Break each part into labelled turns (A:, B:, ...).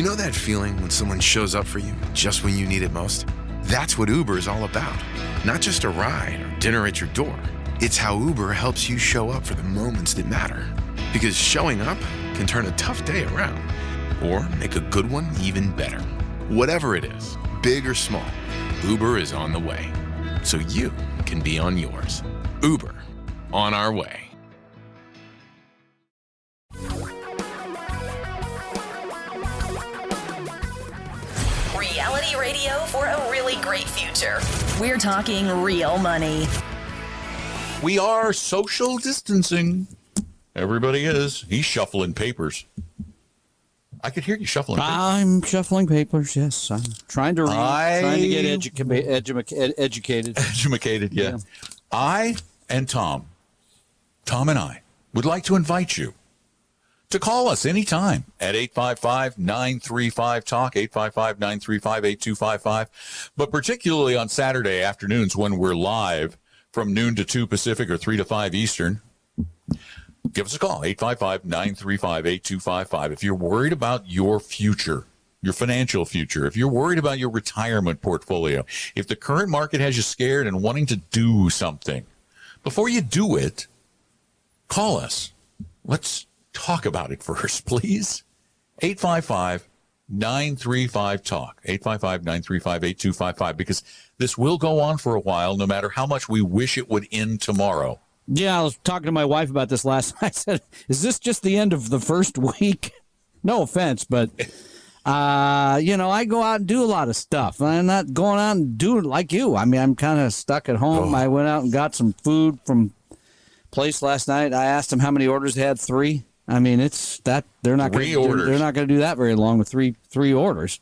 A: You know that feeling when someone shows up for you just when you need it most? That's what Uber is all about. Not just a ride or dinner at your door. It's how Uber helps you show up for the moments that matter. Because showing up can turn a tough day around or make a good one even better. Whatever it is, big or small, Uber is on the way. So you can be on yours. Uber, on our way.
B: Reality radio for a really great future. We're talking real money.
C: We are social distancing. Everybody is. He's shuffling papers. I could hear you shuffling papers.
D: I'm shuffling papers, yes. I'm trying to read, trying to get educated.
C: Educated, yeah. I and Tom and I would like to invite you to call us anytime at 855-935-TALK, 855-935-8255. But particularly on Saturday afternoons when we're live from noon to 2 Pacific or 3 to 5 Eastern, give us a call, 855-935-8255. If you're worried about your future, your financial future, if you're worried about your retirement portfolio, if the current market has you scared and wanting to do something, before you do it, call us. Let's talk about it first, please. 855-935-TALK, 855-935-8255, because this will go on for a while, no matter how much we wish it would end tomorrow.
D: Yeah, I was talking to my wife about this last night. I said, is this just the end of the first week? No offense, but, I go out and do a lot of stuff. I'm not going out and doing it like you. I mean, I'm kind of stuck at home. I went out and got some food from place last night. I asked them how many orders they had. 3. I mean, it's that they're not going to do that very long with three orders.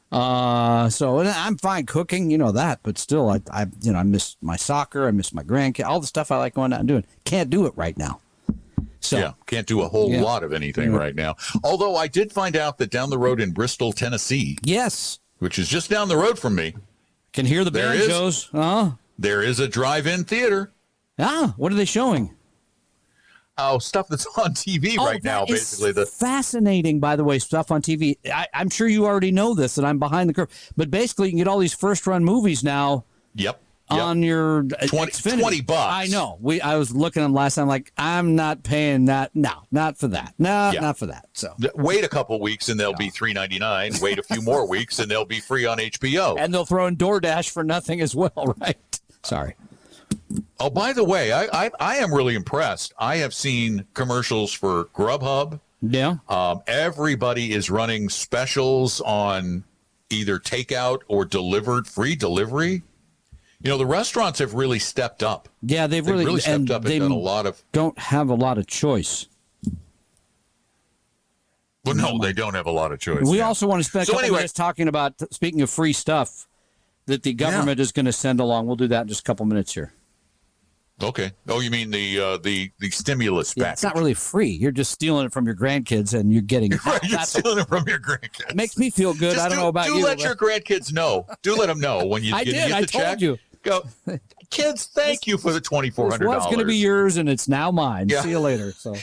D: So and I'm fine cooking, you know that, but still, I miss my soccer, I miss my grandkids, all the stuff I like going out and doing. Can't do it right now. So
C: yeah, can't do a whole lot of anything right now. Although I did find out that down the road in Bristol, Tennessee,
D: yes,
C: which is just down the road from me,
D: can hear the banjos.
C: There is a drive-in theater.
D: What are they showing?
C: Oh, stuff that's on TV right now, basically.
D: Fascinating, by the way, stuff on TV. I'm sure you already know this, and I'm behind the curve. But basically, you can get all these first-run movies now.
C: Yep.
D: On your
C: $20.
D: I know. I was looking at them last time, like, I'm not paying that. No, not for that. No, not for that. So
C: wait a couple weeks, and they'll be $3.99. Wait a few more weeks, and they'll be free on HBO.
D: And they'll throw in DoorDash for nothing as well, right? Sorry.
C: Oh, by the way, I am really impressed. I have seen commercials for Grubhub.
D: Yeah.
C: Everybody is running specials on either takeout or free delivery. You know, the restaurants have really stepped up.
D: Yeah, they've really
C: stepped up and done a lot of.
D: Don't have a lot of choice.
C: Well, no, they don't have a lot of choice.
D: We also want to spend a couple minutes talking about, speaking of free stuff, that the government is going to send along. We'll do that in just a couple minutes here.
C: Okay. Oh, you mean the stimulus package?
D: It's not really free. You're just stealing it from your grandkids, and you're getting it.
C: Right, you're stealing it from your grandkids.
D: It makes me feel good. I don't know about you.
C: Do let your grandkids know. Do let them know when you get the check.
D: I told you.
C: Go, kids. Thank you for the $2,400.
D: Well, it's going to be yours, and it's now mine. Yeah. See you later. So.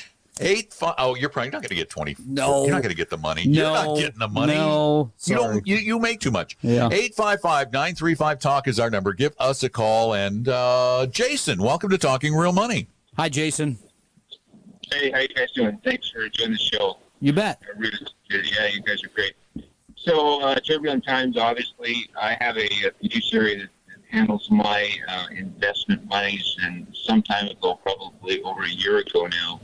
C: Oh, you're probably not going to get 20.
D: No,
C: you're not going to get the money.
D: No,
C: you're not getting the money.
D: No,
C: you make too much.
D: Yeah.
C: 855-935-TALK is our number. Give us a call. And Jason, welcome to Talking Real Money.
D: Hi, Jason.
E: Hey, how you guys doing? Thanks for doing the show.
D: You bet.
E: Yeah, you guys are great. So, turbulent times. Obviously, I have a fiduciary that handles my investment monies, and some time ago, probably over a year ago now,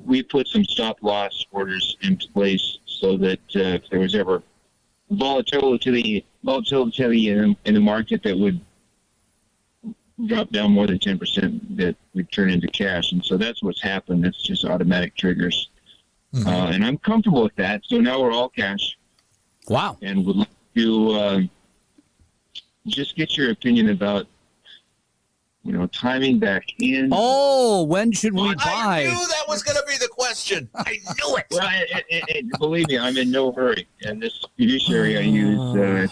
E: we put some stop loss orders in place so that if there was ever volatility in the market that would drop down more than 10%, that would turn into cash. And so that's what's happened. It's just automatic triggers. Mm-hmm. And I'm comfortable with that. So now we're all cash.
D: Wow.
E: And would like to just get your opinion about, timing back in.
D: Oh, when should we buy?
C: I knew that was going to be the question. I knew it.
E: Well, believe me, I'm in no hurry. And this fiduciary I use,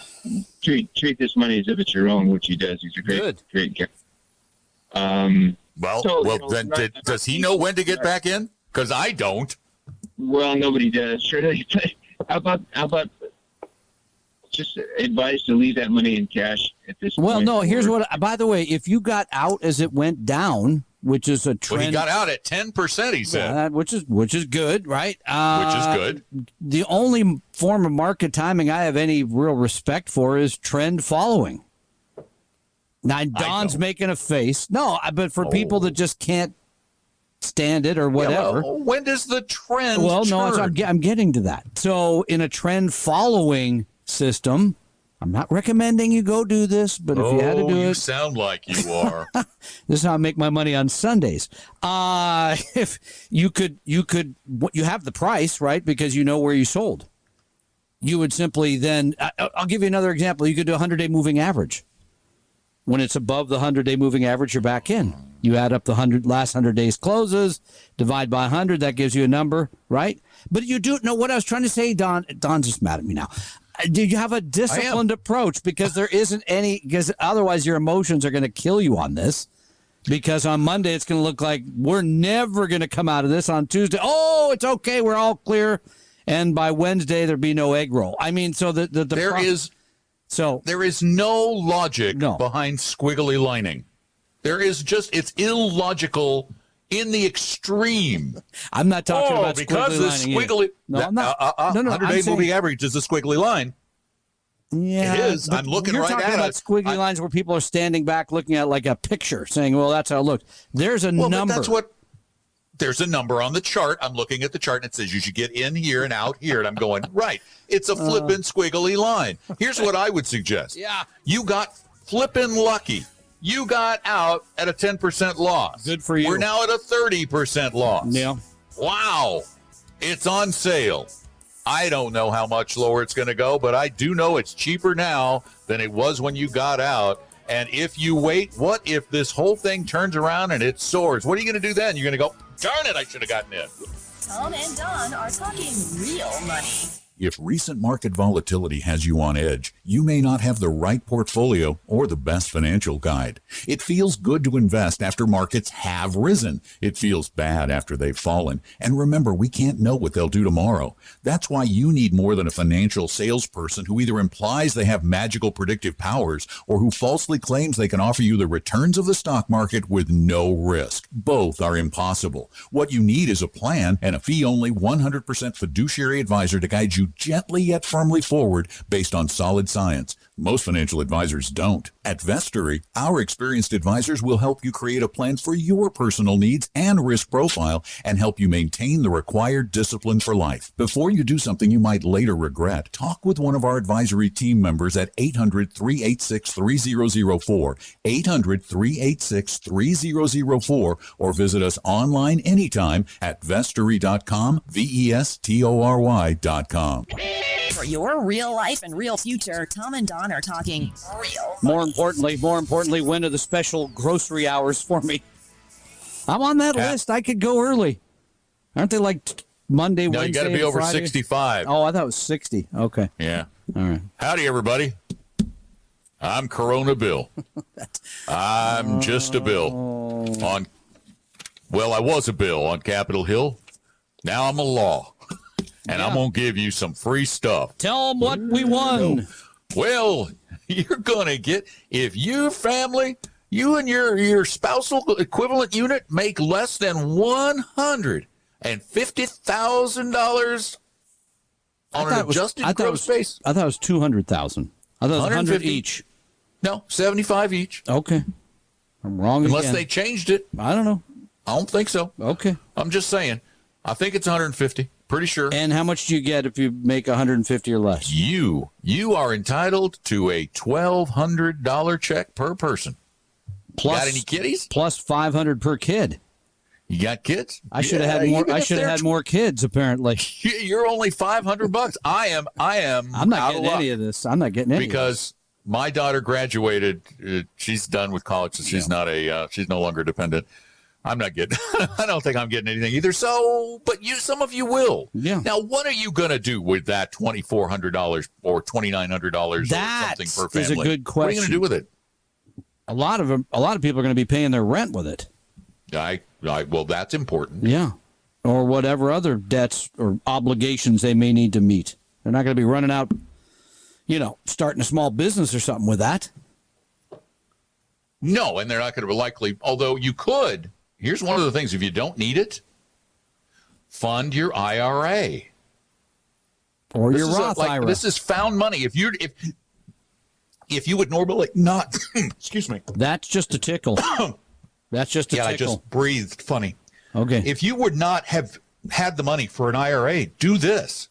E: treat this money as if it's your own, which he does. He's a great guy.
C: Does he know when to get back in? Because I don't.
E: Well, nobody does. Sure. How about just advice to leave that money in cash at this point?
D: Well, no, here's what, by the way, if you got out as it went down, which is a trend.
C: Well, he got out at 10%, he said.
D: Which is good, right?
C: Which is good.
D: The only form of market timing I have any real respect for is trend following. Now, Don's making a face. No, but for people that just can't stand it or whatever.
C: Yeah, well, when does the trend
D: turn? I'm getting to that. So in a trend following system, I'm not recommending you go do this, but if you had to do it.
C: You sound like you are.
D: This is how I make my money on Sundays. If you have the price, right? Because you know where you sold. You would simply then, I'll give you another example. You could do a 100-day moving average. When it's above the 100-day moving average, you're back in. You add up the last 100 days closes, divide by 100, that gives you a number, right? But you do know what I was trying to say, Don. Don's just mad at me now. Do you have a disciplined approach? Because there isn't any, because otherwise your emotions are going to kill you on this. Because on Monday, it's going to look like we're never going to come out of this. On Tuesday, oh, it's okay, we're all clear. And by Wednesday, there'd be no egg roll. I mean, so there is no logic behind squiggly lining. There is it's illogical in the extreme. I'm not talking about
C: because
D: squiggly lining.
C: No, I'm not. 100-day moving average is a squiggly line.
D: Yeah,
C: it is. I'm looking right at it.
D: You're talking about squiggly lines where people are standing back looking at like a picture saying, well, that's how it looks. There's a number.
C: There's a number on the chart. I'm looking at the chart, and it says you should get in here and out here. And I'm going, right. It's a flippin' squiggly line. Here's what I would suggest.
D: Yeah.
C: You got flippin' lucky. You got out at a 10% loss.
D: Good for you.
C: We're now at a 30% loss.
D: Yeah.
C: Wow. It's on sale. I don't know how much lower it's going to go, but I do know it's cheaper now than it was when you got out. And if you wait, what if this whole thing turns around and it soars? What are you going to do then? You're going to go, darn it, I should have gotten in.
B: Tom and Don are talking real money.
F: If recent market volatility has you on edge, you may not have the right portfolio or the best financial guide. It feels good to invest after markets have risen. It feels bad after they've fallen. And remember, we can't know what they'll do tomorrow. That's why you need more than a financial salesperson who either implies they have magical predictive powers or who falsely claims they can offer you the returns of the stock market with no risk. Both are impossible. What you need is a plan and a fee-only 100% fiduciary advisor to guide you gently yet firmly forward based on solid science. Most financial advisors don't. At Vestory, our experienced advisors will help you create a plan for your personal needs and risk profile and help you maintain the required discipline for life. Before you do something you might later regret, talk with one of our advisory team members at 800-386-3004, 800-386-3004, or visit us online anytime at vestory.com, vestory.com.
B: For your real life and real future, Tom and Don are talking real money.
D: More importantly, when are the special grocery hours for me? I'm on that list. I could go early. Aren't they like Monday, Wednesday,
C: you got to be over
D: Friday?
C: 65.
D: Oh, I thought it was 60. Okay.
C: Yeah.
D: All right.
C: Howdy, everybody. I'm Corona Bill. I'm just a bill. I was a bill on Capitol Hill. Now I'm a law. And I'm going to give you some free stuff.
D: Tell them what we won.
C: Well, you're going to get, if your family, you and your spousal equivalent unit make less than $150,000 on an adjusted gross base.
D: I thought it was 200,000. I thought it was 100 each.
C: No, 75 each.
D: Okay. I'm wrong
C: Unless
D: again.
C: they changed it.
D: I don't know.
C: I don't think so.
D: Okay.
C: I'm just saying. I think it's 150. Pretty sure.
D: And how much do you get if you make 150 or less?
C: You are entitled to a $1,200 check per person. Got any kiddies?
D: Plus 500 per kid.
C: You got kids?
D: I should have had more. I should have had more kids. Apparently,
C: you're only $500. I'm
D: not getting any of this. I'm not getting any
C: because my daughter graduated. She's done with college, so she's not she's no longer dependent. I'm not getting. I don't think I'm getting anything either. So, but some of you will.
D: Yeah.
C: Now, what are you going to do with that $2,400 or $2,900 or something per family?
D: Is a good question.
C: What are you going to do with it?
D: A lot of people are going to be paying their rent with it.
C: Well, that's important.
D: Yeah, or whatever other debts or obligations they may need to meet. They're not going to be running out, starting a small business or something with that.
C: No, and they're not going to likely, although you could. Here's one of the things. If you don't need it, fund your IRA.
D: Or your Roth IRA.
C: This is found money. If you would normally not, excuse me.
D: That's just a tickle. That's just a tickle.
C: I just breathed funny.
D: Okay.
C: If you would not have had the money for an IRA, do this.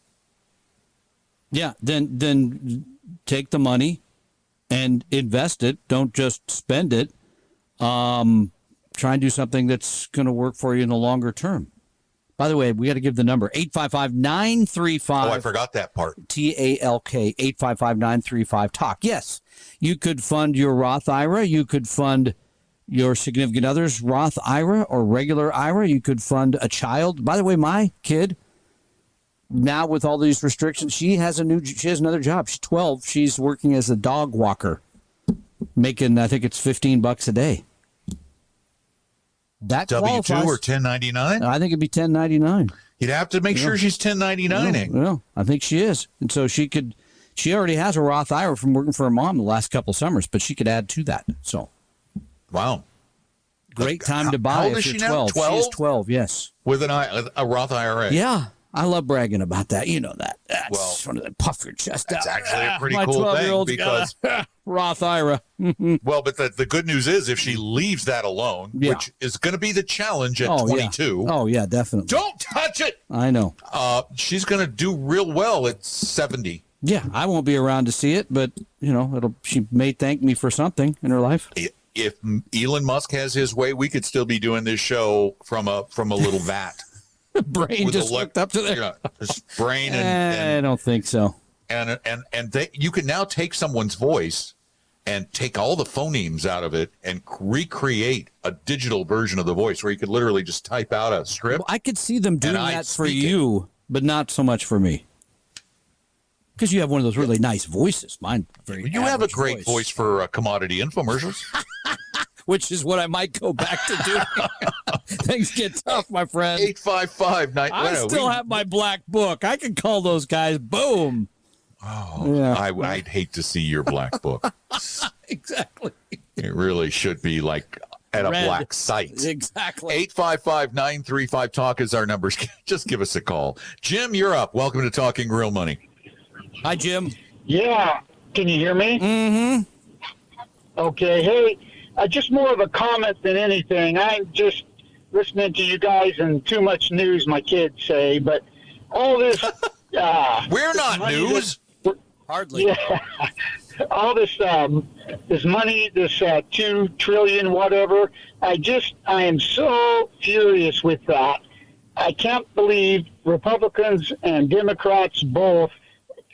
D: Yeah, then take the money and invest it. Don't just spend it. Try and do something that's going to work for you in the longer term. By the way, we got to give the number 855-935.
C: Oh, I forgot that part.
D: TALK 855-935-TALK. Yes, you could fund your Roth IRA. You could fund your significant other's Roth IRA or regular IRA. You could fund a child. By the way, my kid, now with all these restrictions, she has another job. She's 12. She's working as a dog walker, making, I think it's $15 a day. That
C: W-2 or 1099?
D: I think it'd be 1099.
C: You'd have to make sure she's 1099ing.
D: Well, I think she is. And so she already has a Roth IRA from working for her mom the last couple of summers, but she could add to that. So,
C: wow.
D: Great time to buy.
C: How old is she now?
D: 12. She is 12, yes.
C: With a Roth IRA?
D: Yeah. I love bragging about that. You know that. That's one of the puff your chest out.
C: That's actually a pretty
D: My
C: cool thing
D: 12-year-old's
C: because
D: got a Roth IRA.
C: Well, but the good news is if she leaves that alone, which is going to be the challenge at 22.
D: Yeah. Oh, yeah, definitely.
C: Don't touch it.
D: I know.
C: She's going to do real well at 70.
D: Yeah, I won't be around to see it, but she may thank me for something in her life.
C: If Elon Musk has his way, we could still be doing this show from a little vat.
D: Brain just hooked up to there.
C: Brain
D: I don't think so.
C: And you can now take someone's voice and take all the phonemes out of it and recreate a digital version of the voice where you could literally just type out a script.
D: Well, I could see them doing that for you, but not so much for me. Because you have one of those really nice voices. Mine,
C: you have a great voice for commodity infomercials.
D: Which is what I might go back to doing. Things get tough, my friend.
C: 855.
D: I still have my black book. I can call those guys. Boom.
C: Oh, yeah. I'd hate to see your black book.
D: Exactly.
C: It really should be like at
D: Red.
C: A black site.
D: Exactly.
C: 855-935-TALK is our numbers. Just give us a call. Jim, you're up. Welcome to Talking Real Money.
D: Hi, Jim.
G: Yeah. Can you hear me?
D: Mm-hmm.
G: Okay. Hey, just more of a comment than anything. I'm just listening to you guys and too much news, my kids say, but all this...
C: We're not news.
D: Hardly.
G: Yeah. All this this money, this $2 trillion, whatever, I am so furious with that. I can't believe Republicans and Democrats both.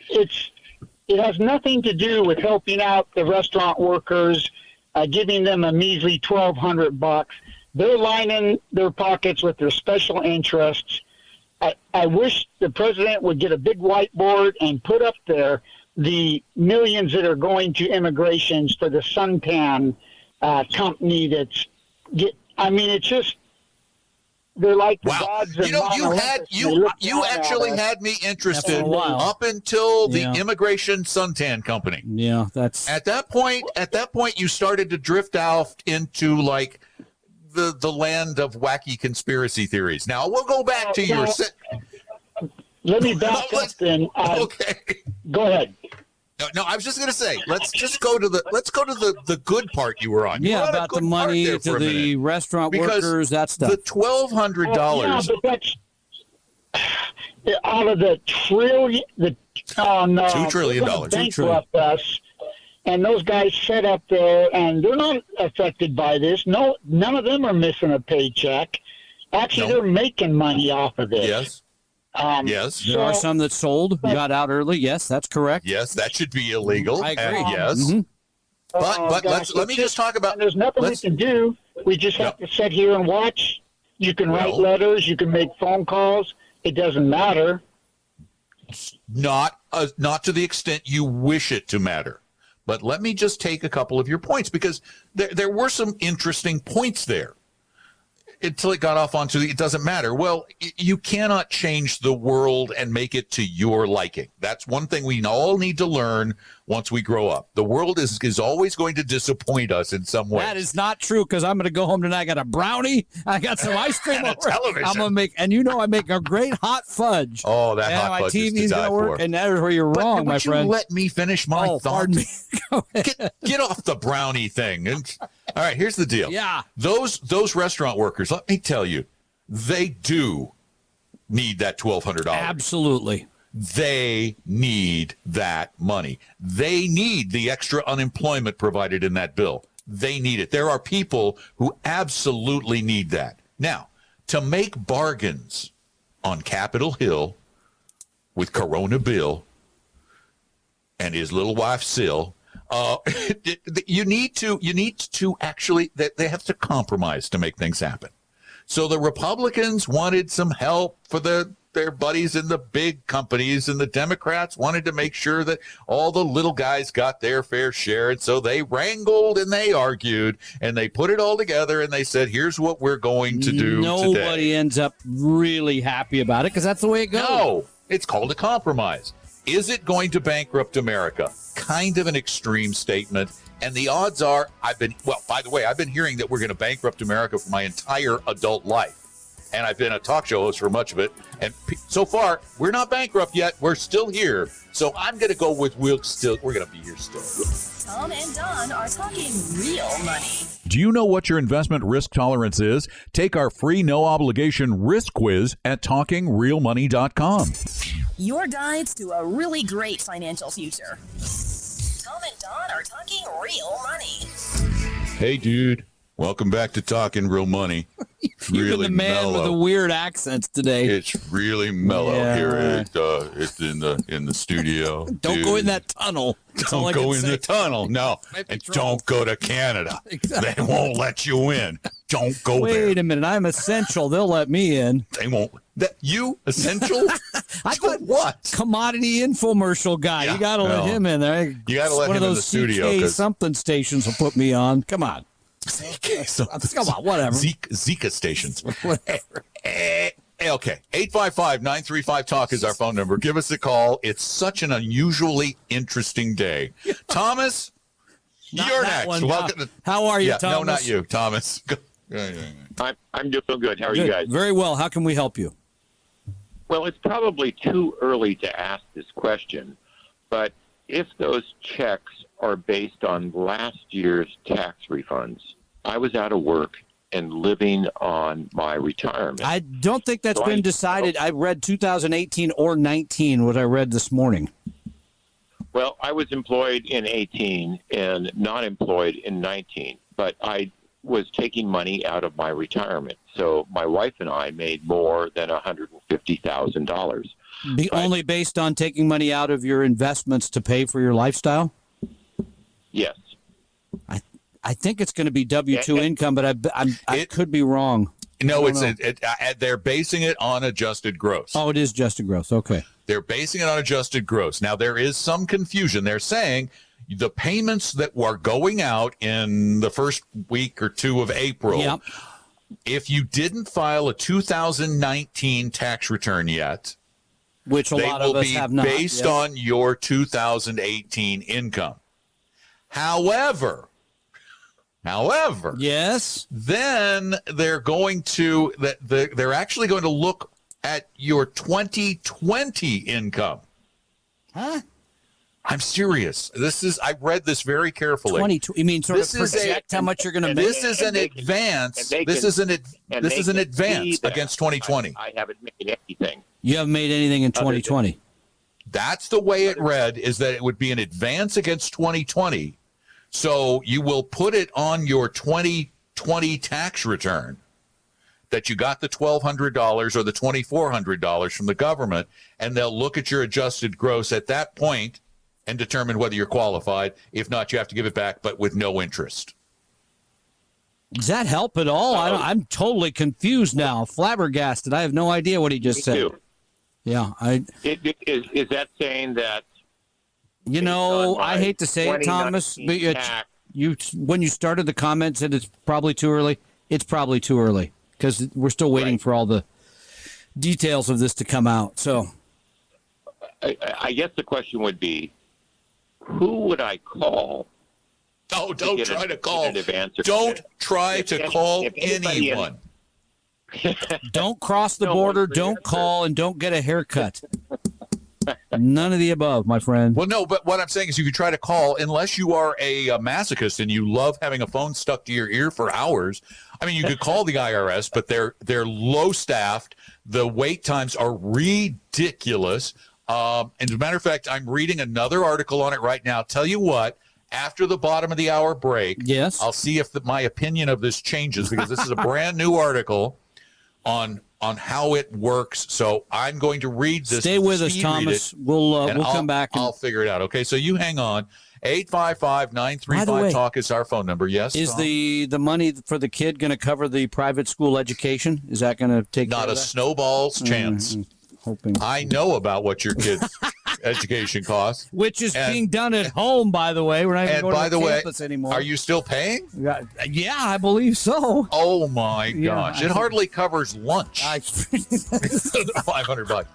G: It has nothing to do with helping out the restaurant workers, giving them a measly $1,200. They're lining their pockets with their special interests. I wish the president would get a big whiteboard and put up there the millions that are going to immigrations for the suntan company it's just, they're like the gods of
C: you actually had me interested up until the immigration suntan company.
D: Yeah, that's
C: at that point you started to drift off into like the land of wacky conspiracy theories. Now we'll go back to your
G: let me back up then.
C: Okay.
G: Go ahead.
C: No, I was just going to say, let's go to the good part you were on.
D: Yeah, about the money to the restaurant workers, that stuff.
C: The $1,200.
G: Yeah, but that's out of the trillion.
C: $2 trillion.
G: Bankrupt us, and those guys set up there, and they're not affected by this. No, none of them are missing a paycheck. Actually, they're making money off of this.
C: Yes. Yes.
D: There are some that got out early. Yes, that's correct.
C: Yes, that should be illegal.
D: I agree.
C: Yes.
D: Mm-hmm.
C: But let me just talk about.
G: There's nothing we can do. We just have to sit here and watch. You can write letters. You can make phone calls. It doesn't matter.
C: Not to the extent you wish it to matter. But let me just take a couple of your points because there were some interesting points there. until it got off onto it doesn't matter. Well, you cannot change the world and make it to your liking. That's one thing we all need to learn once we grow up. The world is always going to disappoint us in some way.
D: That is not true, because I'm going to go home tonight. I got a brownie. I got some ice cream.
C: And a television.
D: I'm going to make, and I make a great hot fudge.
C: Oh, that
D: and
C: hot
D: my
C: fudge
D: TV's
C: is to die
D: gonna work,
C: for.
D: and that is where you're wrong, my friend.
C: Would you let me finish my thought?
D: Pardon me. Go ahead.
C: Get off the brownie thing. And, all right, here's the deal.
D: Yeah.
C: Those restaurant workers, let me tell you, they do need that $1,200.
D: Absolutely.
C: They need that money. They need the extra unemployment provided in that bill. They need it. There are people who absolutely need that. Now, to make bargains on Capitol Hill with Corona Bill and his little wife Sil, you need to actually, they have to compromise to make things happen. So the Republicans wanted some help for their buddies in the big companies, and the Democrats wanted to make sure that all the little guys got their fair share. And so they wrangled and they argued and they put it all together and they said, here's what we're going to do
D: Nobody
C: today.
D: ends up really happy about it, because that's the way it goes.
C: No, it's called a compromise. Is it going to bankrupt America? Kind of an extreme statement. And the odds are, by the way, I've been hearing that we're going to bankrupt America for my entire adult life. And I've been a talk show host for much of it. And so far, we're not bankrupt yet. We're still here. So I'm going to go with we're going to be here still.
B: Tom and Don are talking real money.
F: Do you know what your investment risk tolerance is? Take our free no-obligation risk quiz at talkingrealmoney.com.
B: Your guides to a really great financial future. Tom and Don are talking real money.
C: Hey, dude. Welcome back to Talking Real Money. It's
D: You're
C: really
D: the man
C: mellow.
D: with the weird accents today.
C: It's really mellow
D: Yeah.
C: here in the studio.
D: Don't go in that tunnel. That's all I
C: Don't go
D: can
C: in
D: say.
C: the tunnel. No.
D: Might be
C: And
D: trouble.
C: don't go to Canada.
D: Exactly.
C: They won't let you in. Don't go there.
D: Wait a minute. I'm essential. They'll let me in.
C: They won't. You essential?
D: I
C: To
D: thought
C: what?
D: commodity infomercial guy.
C: Yeah,
D: You got to let
C: well,
D: him in there.
C: you gotta let
D: One
C: him
D: of
C: in
D: those
C: the studio,
D: CK
C: 'cause-
D: something stations will put me on. Come on. Come on, whatever.
C: Zika stations.
D: Whatever.
C: Okay. 855-935-TALK is our phone number. Give us a call. It's such an unusually interesting day. Thomas,
D: Not
C: you're
D: that
C: next.
D: one.
C: Welcome to,
D: How are you,
C: yeah,
D: Thomas?
C: no, not you, Thomas.
E: I'm doing good. How are
D: Good.
E: you guys?
D: Very well. How can we help you?
E: Well, it's probably too early to ask this question, but if those checks are based on last year's tax refunds, I was out of work and living on my retirement.
D: I don't think that's
E: So
D: been decided. I read 2018 or 19, what I read this morning.
E: Well, I was employed in 18 and not employed in 19, but I was taking money out of my retirement. So my wife and I made more than $150,000.
D: Only based on taking money out of your investments to pay for your lifestyle?
E: Yes.
D: I think it's going to be W-2
E: Yeah.
D: income, but I could be wrong.
C: No,
D: I don't
C: they're basing it on adjusted gross.
D: Oh, it is just a gross. Okay.
C: They're basing it on adjusted gross. Now, there is some confusion. They're saying the payments that were going out in the first week or two of April,
D: Yep.
C: if you didn't file a 2019 tax return yet,
D: Which a
C: they
D: lot
C: will
D: of us
C: be
D: have not.
C: based
D: Yes.
C: on your 2018 income. However,
D: Yes.
C: then they're going to they're actually going to look at your 2020 income.
D: Huh?
C: I'm serious. I read this very carefully.
D: 22. You mean sort
C: This
D: of
C: is
D: project how much you're going to make?
C: This is an advance. This is an advance against 2020.
E: I haven't made anything.
D: You haven't made anything in 2020.
C: That's the way it read, is that it would be an advance against 2020. So you will put it on your 2020 tax return that you got the $1,200 or the $2,400 from the government, and they'll look at your adjusted gross at that point and determine whether you're qualified. If not, you have to give it back, but with no interest.
D: Does that help at all? I'm totally confused now. Flabbergasted. I have no idea what he just said.
E: Too.
D: Yeah.
E: Is that saying that?
D: You
E: based
D: know,
E: on my
D: I hate to say it, Thomas, but
E: 2019 tax,
D: when you started the comment said it's probably too early. It's probably too early. because we're still waiting for all the details of this to come out. So
H: I guess the question would be, who would I call?
C: Oh, don't try to call.
H: Answer.
C: Don't try to call anyone.
D: Don't cross the border, don't call, and don't get a haircut. None of the above, my friend.
C: Well, no, but what I'm saying is you could try to call, unless you are a masochist and you love having a phone stuck to your ear for hours. I mean, you could call the IRS, but they're low-staffed. The wait times are ridiculous. And as a matter of fact, I'm reading another article on it right now. Tell you what, after the bottom of the hour break,
D: yes,
C: I'll see if my opinion of this changes, because this is a brand new article on how it works. So I'm going to read this.
D: Stay with us, Thomas. We'll come back.
C: I'll figure it out. Okay, so you hang on. 855-935-TALK is our phone number. Yes,
D: is
C: Tom?
D: the money for the kid going to cover the private school education? Is that going to take
C: not
D: care
C: a
D: of that?
C: snowball's chance?
D: Hoping.
C: I know about what your kids' education costs,
D: which is being done at home, by the way. We're not even going to the campus anymore.
C: Are you still paying?
D: Yeah, I believe so.
C: Oh my gosh! It hardly covers lunch. $500.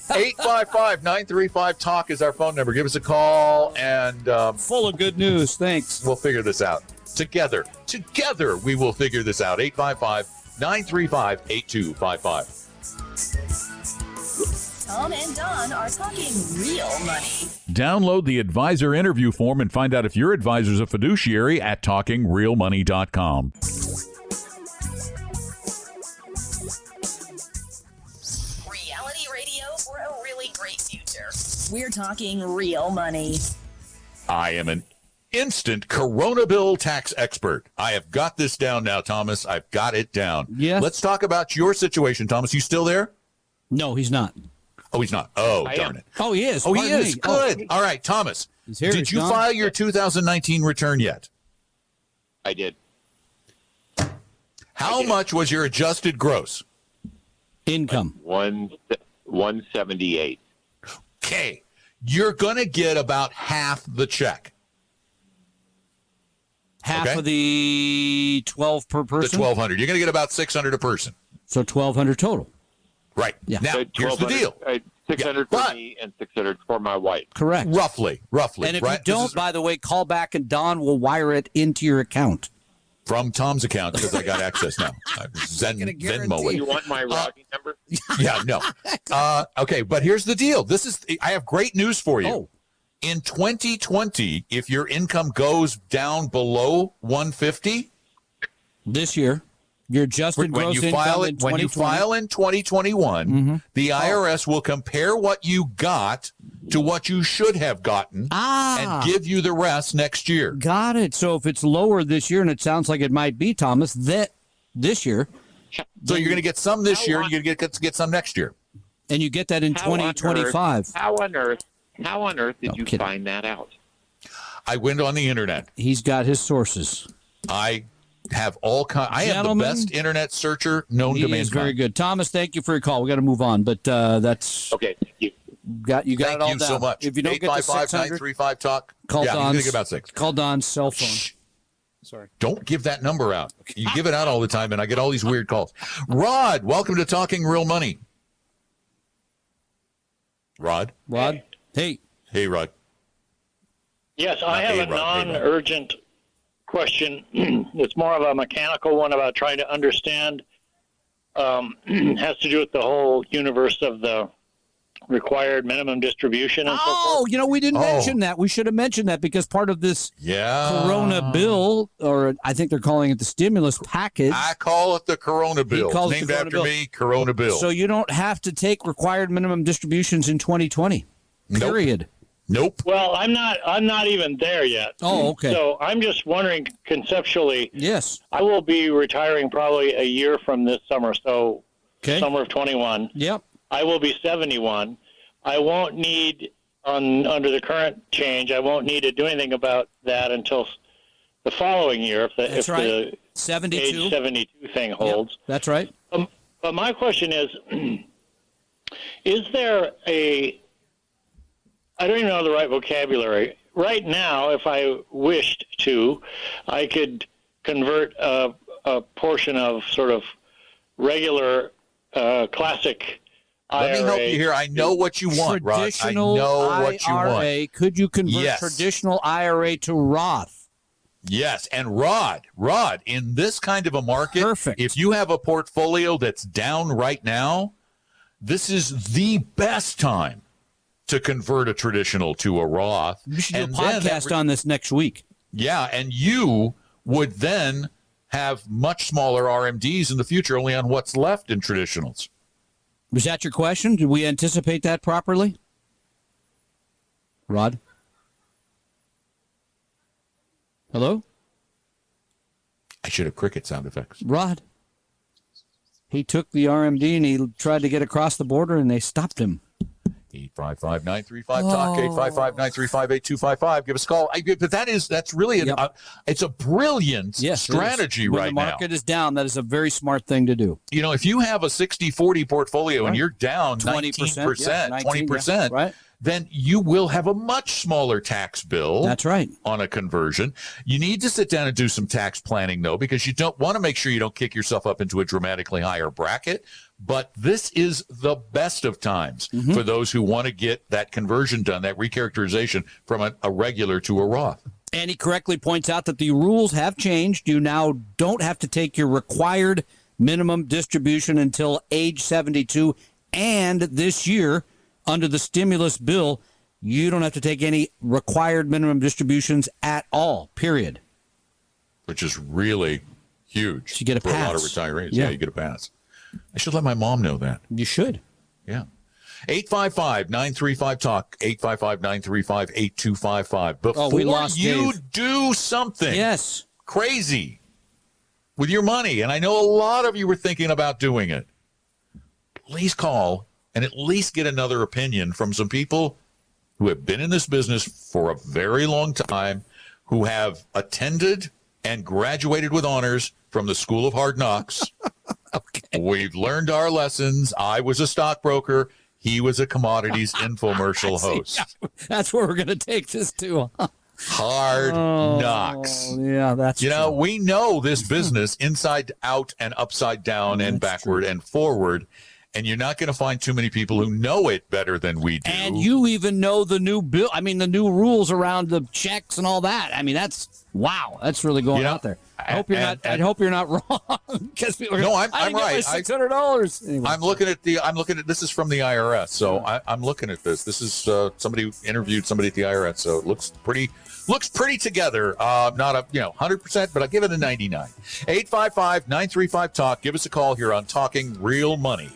C: 855-935-TALK is our phone number. Give us a call, and
D: full of good news. Thanks.
C: We'll figure this out together. Together, we will figure this out. 855-935-8255.
B: Tom and Don are talking real money.
F: Download the advisor interview form and find out if your advisor's a fiduciary at talkingrealmoney.com.
B: Reality radio for a really great future. We're talking real money.
C: I am an instant Corona bill tax expert. I have got this down now, Thomas. I've got it down.
D: Yes.
C: Let's talk about your situation, Thomas. You still there?
D: No, he's not.
C: Oh, he's not. Oh, darn it.
D: Oh, he is.
C: Oh, he is. Good. All right, Thomas. Did you file your 2019 return yet?
H: I did.
C: How much was your adjusted gross
D: income?
H: 178.
C: Okay. You're going to get about half the check.
D: Half of the 12 per person?
C: The 1,200. You're going to get about 600 a person.
D: So 1,200 total.
C: Right.
D: Yeah.
C: Now, here's the deal.
H: 600 for me and 600 for my wife.
D: Correct.
C: Roughly.
D: And if you don't, by the way, call back and Don will wire it into your account.
C: From Tom's account, because I got access now. Venmo it.
H: You want my routing number?
C: Yeah, no. Okay, but here's the deal. I have great news for you.
D: Oh.
C: In 2020, if your income goes down below 150
D: this year, your adjusted gross income in 2020.
C: When you file in 2021, the IRS will compare what you got to what you should have gotten and give you the rest next year.
D: Got it. So if it's lower this year, and it sounds like it might be, Thomas, that this year.
C: So you're going to get some this year, and you're going to get some next year.
D: And you get that in 2025.
H: How on earth did you find that out?
C: I went on the internet.
D: He's got his sources.
C: I have all kinds. I am the best internet searcher known to mankind.
D: He is very good. Thomas, thank you for your call. We got to move on, but that's
H: okay. Thank you.
D: Thank
C: you so much.
D: If you don't get the
C: 855-935-TALK,
D: call Don's.
C: You're going to get about 6.
D: Call Don's cell phone.
C: Shh. Sorry. Don't give that number out. You give it out all the time, and I get all these weird calls. Rod, welcome to Talking Real Money. Rod?
D: Hey.
C: Hey, Rod.
G: Yes, I have a non-urgent question. It's more of a mechanical one about trying to understand. Has to do with the whole universe of the required minimum distribution and so forth.
D: We didn't mention that. We should have mentioned that because part of this Corona bill, or I think they're calling it the stimulus package.
C: I call it the Corona bill. Named after me, Corona bill.
D: So you don't have to take required minimum distributions in 2020. Period.
C: Nope.
G: Well, I'm not even there yet.
D: Oh, okay.
G: So I'm just wondering conceptually.
D: Yes.
G: I will be retiring probably a year from this summer, so summer of 21.
D: Yep.
G: I will be 71. I won't need, under the current change, I won't need to do anything about that until the following year if the
D: 72.
G: age 72 thing holds.
D: Yep. That's right.
G: But my question is there I don't even know the right vocabulary. Right now, if I wished to, I could convert a portion of sort of
I: regular classic
C: Let me help you here. I know what you want, Rod. I know what you want.
D: Could you convert traditional IRA to Roth?
C: Yes, and Rod, in this kind of a market,
D: perfect.
C: If you have a portfolio that's down right now, this is the best time to convert a traditional to a Roth.
D: We should do a podcast on this next week.
C: Yeah, and you would then have much smaller RMDs in the future, only on what's left in traditionals.
D: Was that your question? Did we anticipate that properly? Rod? Hello?
C: I should have cricket sound effects.
D: Rod? He took the RMD and he tried to get across the border and they stopped him.
C: 855-935-TALK, 855-935-8255. Give us a call. But that's really it's a brilliant strategy
D: when
C: right now.
D: The market is down. That is a very smart thing to do.
C: You know, if you have a 60-40 portfolio and you're down 20%, 20%,
D: right,
C: then you will have a much smaller tax bill.
D: That's right.
C: On a conversion. You need to sit down and do some tax planning, though, because you don't want to make sure you don't kick yourself up into a dramatically higher bracket. But this is the best of times for those who want to get that conversion done, that recharacterization from a regular to a Roth.
D: And he correctly points out that the rules have changed. You now don't have to take your required minimum distribution until age 72. And this year, under the stimulus bill, you don't have to take any required minimum distributions at all, period.
C: Which is really huge
D: you get a
C: for
D: pass.
C: A lot of retirees. Yeah, you get a pass. I should let my mom know that.
D: You should.
C: Yeah. 855-935-TALK, 855-935-8255. Before you do something crazy with your money, and I know a lot of you were thinking about doing it, please call and at least get another opinion from some people who have been in this business for a very long time, who have attended and graduated with honors from the School of Hard Knocks. Okay. We've learned our lessons. I was a stockbroker. He was a commodities infomercial host.
D: That's where we're going to take this to.
C: Hard knocks.
D: Yeah, that's
C: true. We know this business inside out and upside down and backward and forward. And you're not going to find too many people who know it better than we do.
D: And you even know the new bill. I mean, the new rules around the checks and all that. I mean, that's really going out there. I hope you're not. I hope you're not wrong. Because people are I'm right. $600. Anyway.
C: I'm looking at this is from the IRS. So I'm looking at this. This is somebody who interviewed somebody at the IRS. So it looks pretty together. Not a 100%, but I'll give it a 99. 855-935-TALK. Give us a call here on Talking Real Money.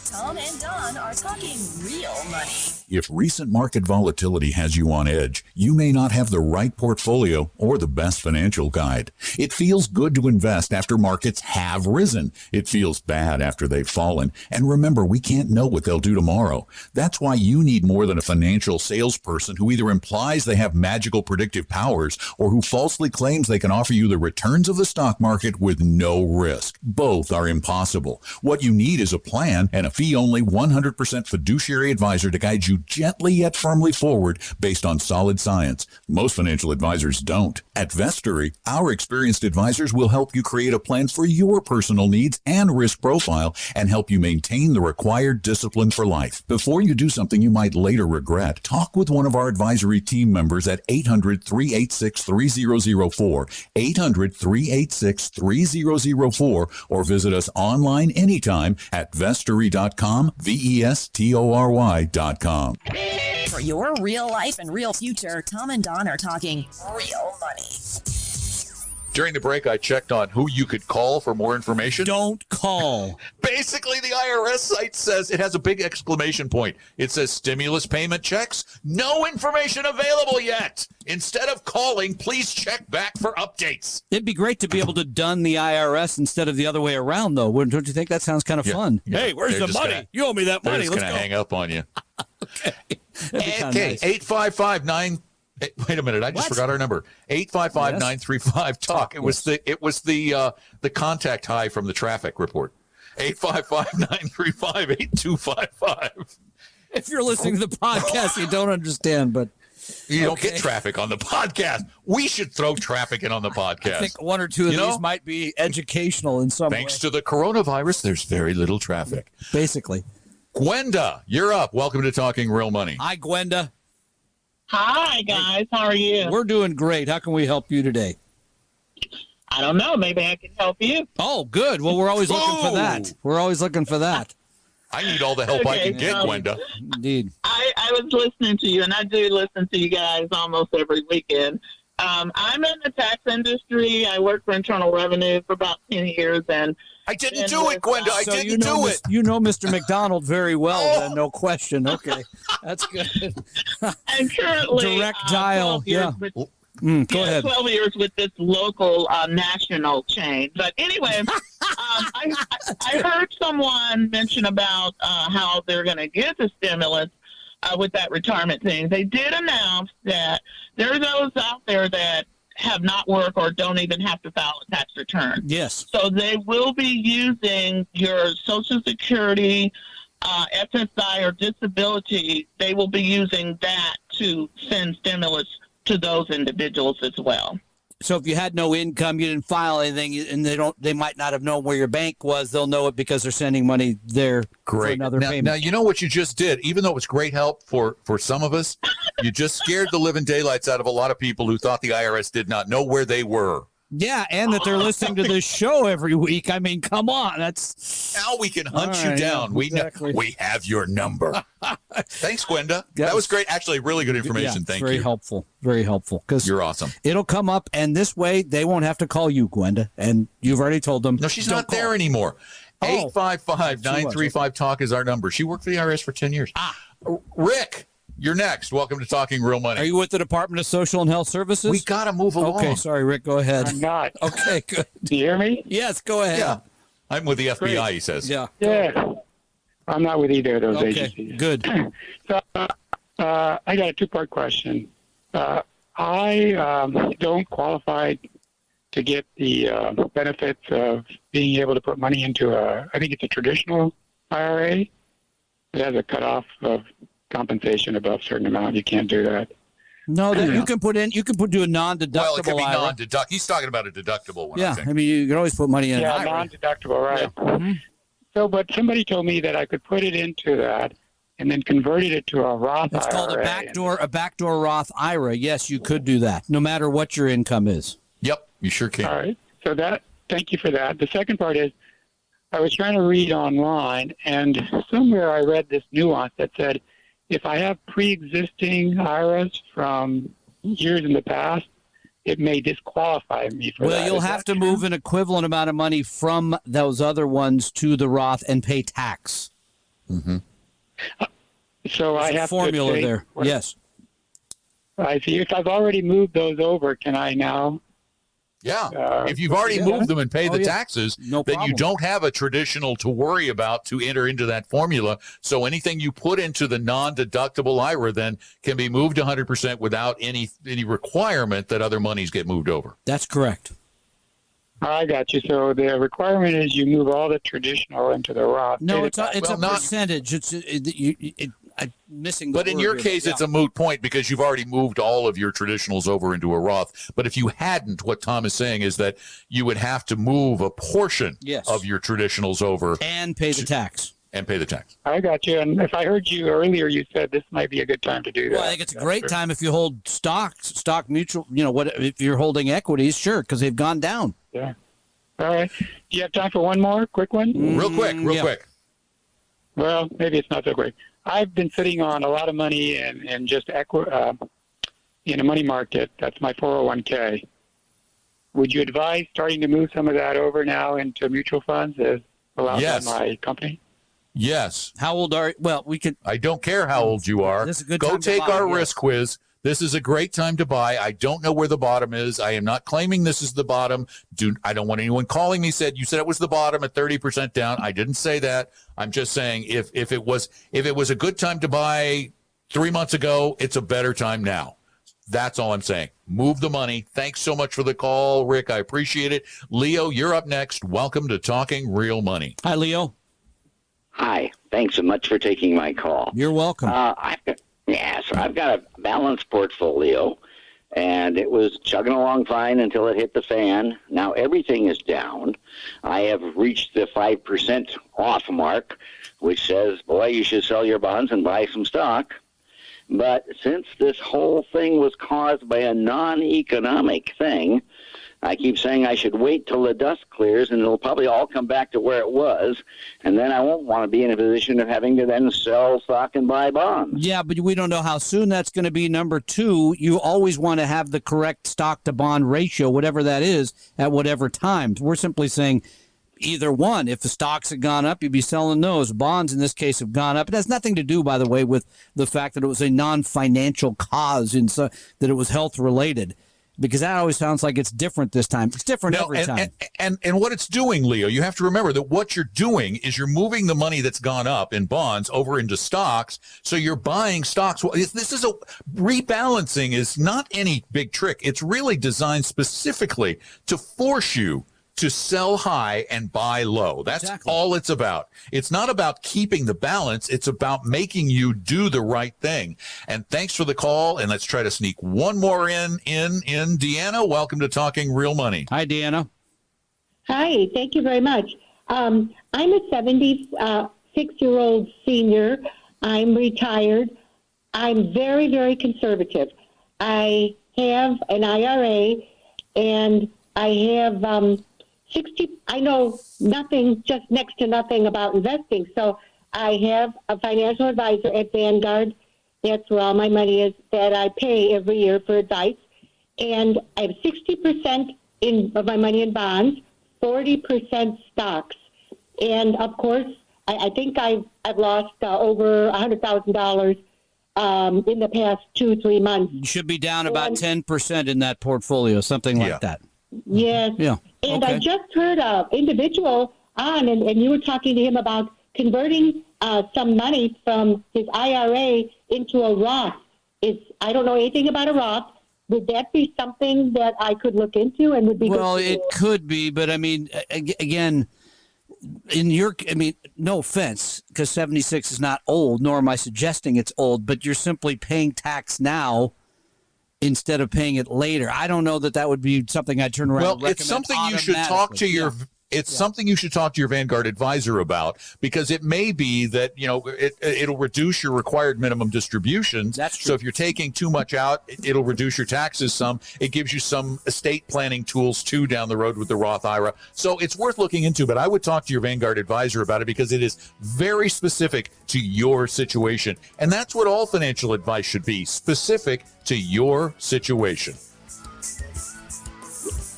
B: Tom and Don are talking real money.
F: If recent market volatility has you on edge, you may not have the right portfolio or the best financial guide. It feels good to invest after markets have risen. It feels bad after they've fallen. And remember, we can't know what they'll do tomorrow. That's why you need more than a financial salesperson who either implies they have magical predictive powers or who falsely claims they can offer you the returns of the stock market with no risk. Both are impossible. What you need is a plan and a fee-only 100% fiduciary advisor to guide you gently yet firmly forward based on solid science. Most financial advisors don't. At Vestory, our experienced advisors will help you create a plan for your personal needs and risk profile and help you maintain the required discipline for life. Before you do something you might later regret, talk with one of our advisory team members at 800-386-3004, 800-386-3004, or visit us online anytime at vestory.com, vestory.com.
B: For your real life and real future, Tom and Don are talking real money.
C: During the break, I checked on who you could call for more information.
D: Don't call.
C: Basically, the IRS site says it has a big exclamation point. It says stimulus payment checks. No information available yet. Instead of calling, please check back for updates.
D: It'd be great to be able to dun the IRS instead of the other way around, though. Don't you think that sounds kind of fun?
C: Yeah.
D: Hey, where's the money? You owe me that money.
C: They're just going to hang up on you.
D: Okay.
C: Okay, 855-9... Wait a minute! I just forgot our number. 855-935-TALK. It was the contact high from the traffic report. 855-935-8255.
D: If you're listening to the podcast, you don't understand, but
C: You don't get traffic on the podcast. We should throw traffic in on the podcast.
D: I think one or two of these might be educational in some way.
C: Thanks to the coronavirus, there's very little traffic.
D: Basically.
C: Gwenda, you're up. Welcome to Talking Real Money.
D: Hi, Gwenda.
J: Hi, guys. How are you?
D: We're doing great. How can we help you today?
J: I don't know. Maybe I can help you.
D: Oh, good. Well, we're always looking for that. We're always looking for that.
C: I need all the help I can get, Gwenda.
D: Indeed.
J: I was listening to you, and I do listen to you guys almost every weekend. I'm in the tax industry. I worked for Internal Revenue for about 10 years, and
C: I didn't do it, Gwenda. I didn't do it.
D: You know Mr. McDonald very well, then, no question. Okay, that's good.
J: And currently,
D: direct dial. Yeah. Go ahead.
J: 12 years with this local national chain. But anyway, I heard someone mention about how they're going to get the stimulus with that retirement thing. They did announce that there are those out there that have not worked or don't even have to file a tax return.
D: Yes.
J: So they will be using your Social Security, SSI, or disability. They will be using that to send stimulus to those individuals as well.
D: So if you had no income, you didn't file anything, and they might not have known where your bank was. They'll know it because they're sending money there for another payment.
C: Now, you know what you just did? Even though it was great help for some of us, you just scared the living daylights out of a lot of people who thought the IRS did not know where they were.
D: Yeah, and that they're listening to this show every week. I mean, come on.
C: Now we can hunt you down.
D: Exactly.
C: We have your number. Thanks, Gwenda. That was great. Actually, really good information. Thank you.
D: Very helpful. Very helpful. Because
C: you're awesome.
D: It'll come up, and this way they won't have to call you, Gwenda. And you've already told them.
C: No, she's not there anymore. 855-935-TALK is our number. She worked for the IRS for 10 years. Rick, you're next. Welcome to Talking Real Money.
D: Are you with the Department of Social and Health Services?
C: We got to move along.
D: Okay, sorry, Rick. Go ahead.
I: I'm not.
D: Okay, good.
I: Do you hear me?
D: Yes, go ahead.
C: Yeah. I'm with the FBI,
I: Great.
C: he says.
D: Yeah.
I: Yeah. I'm not with either of those
D: Okay,
I: agencies.
D: good.
I: So I got a two-part question. I don't qualify to get the benefits of being able to put money into I think it's a traditional IRA. It has a cutoff of compensation above a certain amount. You can't do that.
D: No, you can do a non-deductible
C: Well, it could be
D: IRA.
C: non-deductible. He's talking about a deductible one, I
D: Yeah,
C: think.
D: I mean, you can always put money in an IRA.
I: Non-deductible, right.
D: Yeah. Mm-hmm.
I: So, but somebody told me that I could put it into that and then converted it to a Roth
D: It's
I: IRA.
D: called a backdoor Roth IRA. Yes, you could do that, no matter what your income is.
C: Yep, you sure can.
I: All right. So thank you for that. The second part is I was trying to read online, and somewhere I read this nuance that said if I have pre-existing IRAs from years in the past, it may disqualify me for that.
D: Well, you'll have to move an equivalent amount of money from those other ones to the Roth and pay tax.
C: Mm-hmm.
I: So
D: There's
I: I
D: a
I: have
D: formula
I: to
D: there. Yes.
I: I see. If I've already moved those over, can I now?
C: Yeah. If you've already moved them and paid the taxes, then
D: problem.
C: you don't have a traditional to worry about to enter into that formula. So anything you put into the non-deductible IRA then can be moved 100% without any requirement that other monies get moved over.
D: That's correct.
I: I got you. So the requirement is you move all the traditional into the Roth.
D: No, it's a percentage. I'm missing the
C: But in
D: word
C: your
D: here.
C: case, it's a moot point because you've already moved all of your traditionals over into a Roth. But if you hadn't, what Tom is saying is that you would have to move a portion of your traditionals over.
D: And pay the tax.
C: And pay the tax.
I: I got you. And if I heard you earlier, you said this might be a good time to do that.
D: Well, I think it's a great time if you hold stock mutual, if you're holding equities, sure, because they've gone down.
I: Yeah. All right. Do you have time for one more quick one?
C: Real quick.
I: Well, maybe it's not so quick. I've been sitting on a lot of money in just in a money market. That's my 401k. Would you advise starting to move some of that over now into mutual funds as allowed by my company?
C: Yes.
D: How old are you? Well, we could.
C: I don't care how old you are.
D: This is a good
C: Go
D: time to
C: take
D: buy,
C: our
D: yes.
C: risk quiz. This is a great time to buy. I don't know where the bottom is. I am not claiming this is the bottom. I don't want anyone calling me you said it was the bottom at 30% down. I didn't say that. I'm just saying if it was a good time to buy 3 months ago, it's a better time now. That's all I'm saying. Move the money. Thanks so much for the call, Rick. I appreciate it. Leo, you're up next. Welcome to Talking Real Money.
D: Hi, Leo.
K: Hi. Thanks so much for taking my call.
D: You're welcome.
K: Yeah, so I've got a balanced portfolio, and it was chugging along fine until it hit the fan. Now everything is down. I have reached the 5% off mark, which says, boy, you should sell your bonds and buy some stock. But since this whole thing was caused by a non-economic thing, I keep saying I should wait till the dust clears, and it'll probably all come back to where it was, and then I won't want to be in a position of having to then sell stock and buy bonds.
D: Yeah, but we don't know how soon that's going to be. Number two, you always want to have the correct stock-to-bond ratio, whatever that is, at whatever time. We're simply saying either one. If the stocks had gone up, you'd be selling those. Bonds, in this case, have gone up. It has nothing to do, by the way, with the fact that it was a non-financial cause, that it was health-related. Because that always sounds like it's different this time. It's different every time.
C: And what it's doing, Leo, you have to remember that what you're doing is you're moving the money that's gone up in bonds over into stocks. So you're buying stocks. This is rebalancing is not any big trick. It's really designed specifically to force you to sell high and buy low. That's all it's about. It's not about keeping the balance. It's about making you do the right thing. And thanks for the call. And let's try to sneak one more in. Deanna, welcome to Talking Real Money.
D: Hi, Deanna.
L: Hi, thank you very much. I'm a 76-year-old senior. I'm retired. I'm very, very conservative. I have an IRA, and I have I know nothing, just next to nothing about investing. So I have a financial advisor at Vanguard. That's where all my money is, that I pay every year for advice. And I have 60% of my money in bonds, 40% stocks. And of course, I think I've lost over $100,000 in the past 2-3 months.
D: You should be down about 10% in that portfolio, something like that.
L: Yes.
D: Yeah.
L: And
D: okay.
L: I just heard an individual on, and you were talking to him about converting some money from his IRA into a Roth. I don't know anything about a Roth. Would that be something that I could look into and would be
D: Well,
L: good
D: it could be, but I mean, again, no offense, because 76 is not old, nor am I suggesting it's old, but you're simply paying tax now instead of paying it later. I don't know that would be something I'd turn around.
C: Well, it's something you should talk to your. It's something you should talk to your Vanguard advisor about, because it may be that, it'll reduce your required minimum distributions.
D: That's true.
C: So if you're taking too much out, it'll reduce your taxes some. It gives you some estate planning tools too down the road with the Roth IRA. So it's worth looking into, but I would talk to your Vanguard advisor about it, because it is very specific to your situation. And that's what all financial advice should be, specific to your situation.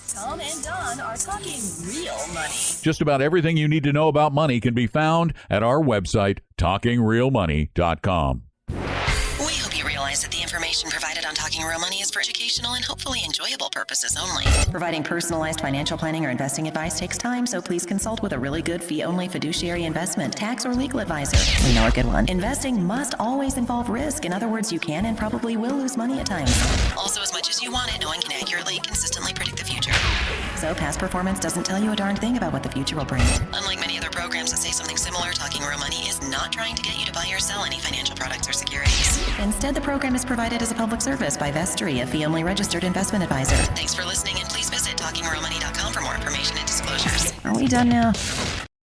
B: Tom and Don are talking real money.
F: Just about everything you need to know about money can be found at our website, talkingrealmoney.com.
B: We hope you realize that the information provided on Talking Real Money is for educational and hopefully enjoyable purposes only. Providing personalized financial planning or investing advice takes time, so please consult with a really good fee-only fiduciary investment, tax, or legal advisor. We know a good one. Investing must always involve risk. In other words, you can and probably will lose money at times. Also, as much as you want it, no one can accurately, consistently predict the future. So past performance doesn't tell you a darn thing about what the future will bring. Unlike many other programs that say something similar, Talking Real Money is not trying to get you to buy or sell any financial products or securities. Instead, the program is provided as a public service by Vestry, a fee-only registered investment advisor. Thanks for listening, and please visit TalkingRealMoney.com for more information and disclosures. Are we done now?